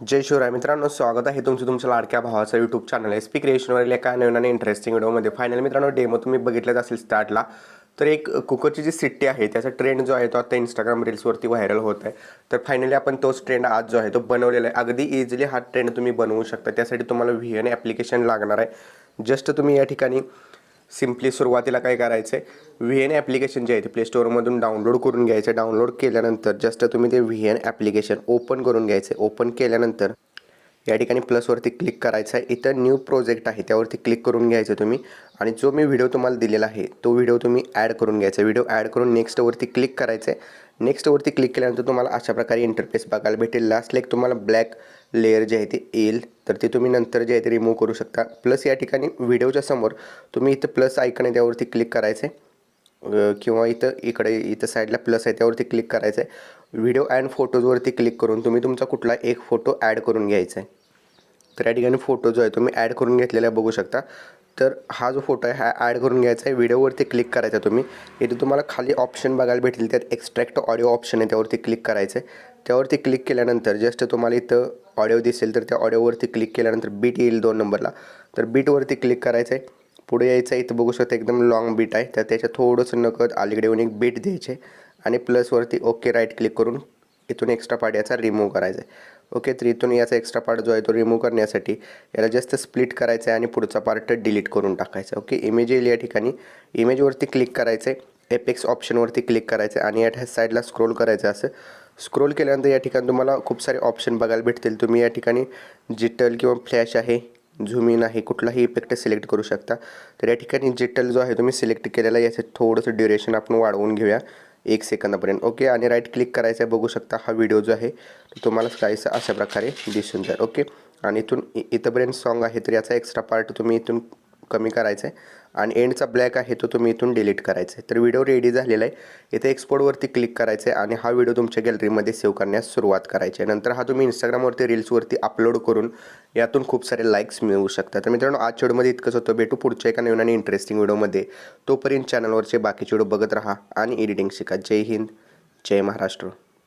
जय शिवराय मित्रांनो, स्वागत आहे तुमच्या लाडक्या भावाचं यूट्यूब चॅनल एस पी क्रिएशनवरील एका नवीन आणि इंटरेस्टिंग व्हिडिओमध्ये. फायनली मित्रांनो, डेमो तुम्ही बघितलाच असेल स्टार्टला. तर एक कुकरची जी सिट्टी आहे त्याचा ट्रेंड जो आहे तो आता इंस्टाग्राम रील्सवरती व्हायरल होत आहे. तर फायनली आपण तोच ट्रेंड आज जो आहे तो बनवलेला आहे. अगदी इझिली हा ट्रेंड तुम्ही बनवू शकता. त्यासाठी तुम्हाला VN ॲप्लिकेशन लागणार आहे. जस्ट तुम्ही या ठिकाणी सिम्पली सुरुवातीला काय करायचं आहे, VN ॲप्लिकेशन जे आहे ते प्ले स्टोअरमधून डाउनलोड करून घ्यायचं. डाउनलोड केल्यानंतर जस्ट तुम्ही ते VN ॲप्लिकेशन ओपन करून घ्यायचं. ओपन केल्यानंतर या ठिकाणी प्लसवरती क्लिक करायचं आहे. इथं न्यू प्रोजेक्ट आहे त्यावरती क्लिक करून घ्यायचं तुम्ही. आणि जो मी व्हिडिओ तुम्हाला दिलेला आहे तो व्हिडिओ तुम्ही ॲड करून घ्यायचा. व्हिडिओ ॲड करून नेक्स्टवरती क्लिक करायचं आहे. नेक्स्टवरती क्लिक केल्यानंतर तुम्हाला अशा प्रकारे इंटरफेस बघायला भेटेल. लास्टला एक तुम्हाला ब्लॅक लेअर जे आहे ते येईल, तर ते तुम्ही नंतर जे आहे ते रिमूव्ह करू शकता. प्लस या ठिकाणी व्हिडिओच्या समोर तुम्ही इथं प्लस आयकन आहे त्यावरती क्लिक करायचं आहे, किंवा इथं साईडला प्लस आहे त्यावरती क्लिक करायचं आहे. व्हिडिओ अँड फोटोजवरती क्लिक करून तुम्ही तुमचा कुठला एक फोटो ॲड करून घ्यायचा आहे. तर या ठिकाणी फोटो जो आहे तुम्ही ॲड करून घेतलेला आहे बघू शकता. तर हा जो फोटो आहे हा ॲड करून घ्यायचा आहे. व्हिडिओवरती क्लिक करायचा तुम्ही. इथे तुम्हाला खाली ऑप्शन बघायला भेटेल, त्यात एक्स्ट्रॅक्ट ऑडिओ ऑप्शन आहे त्यावरती क्लिक करायचं आहे. त्यावरती क्लिक केल्यानंतर जस्ट तुम्हाला इथं ऑडिओ दिसेल, तर त्या ऑडिओवरती क्लिक केल्यानंतर बीट येईल 2 नंबरला. तर बीटवरती क्लिक करायचं आहे. पुढे यायचं आहे. इथं बघू शकता एकदम लॉंग बीट आहे, तर त्याच्या थोडंसं नकळत अलीकडे येऊन एक बीट द्यायचे आणि प्लसवरती ओके राईट क्लिक करून इथून एक्स्ट्रा पार्ट याचा रिमूव्ह करायचा आहे. ओके, तर इथून याचा एक्स्ट्रा पार्ट जो आहे तो रिमूव्ह करण्यासाठी याला जस्ट स्प्लिट करायचं आहे आणि पुढचा पार्ट डिलीट करून टाकायचा. ओके, इमेज येईल या ठिकाणी. इमेजवरती क्लिक करायचं आहे. एपेक्स ऑप्शनवरती क्लिक करायचं आहे आणि या साईडला स्क्रोल करायचं. असं स्क्रोल केल्यानंतर या ठिकाणी तुम्हाला खूप सारे ऑप्शन बघायला भेटतील. तुम्ही या ठिकाणी डिजिटल किंवा फ्लॅश आहे, झूम इन आहे, कुठलाही इफेक्ट सिलेक्ट करू शकता. तर या ठिकाणी डिजिटल जो आहे तुम्ही सिलेक्ट केलेला, याचं थोडंसं ड्युरेशन आपण वाढवून घेऊया 1 सेकंदापर्यंत. ओके, आणि राईट क्लिक करायचं आहे. बघू शकता हा व्हिडिओ जो आहे तो तुम्हाला काहीसा अशा प्रकारे दिसून जाईल. ओके, आणि इथंपर्यंत सॉन्ग आहे, तर याचा एक्स्ट्रा पार्ट तुम्ही इथून कमी करायचा आहे आणि एंडचा ब्लॅक आहे तो तुम्ही इथून डिलीट करायचा आहे. तर व्हिडिओ रेडी झालेला आहे. इथे एक्सपोर्टवरती क्लिक करायचं आहे आणि हा व्हिडिओ तुमच्या गॅलरीमध्ये सेव्ह करण्यास सुरुवात करायची आहे. नंतर हा तुम्ही इंस्टाग्रामवरती रील्सवरती अपलोड करून यातून खूप सारे लाईक्स मिळवू शकता. तर मित्रांनो, आजच्या व्हिडिओमध्ये इतकंच होतं. भेटू पुढच्या एका नवीन आणि इंटरेस्टिंग व्हिडिओमध्ये. तोपर्यंत चॅनलवरचे बाकीचे व्हिडिओ बघत राहा आणि एडिटिंग शिका. जय हिंद, जय महाराष्ट्र.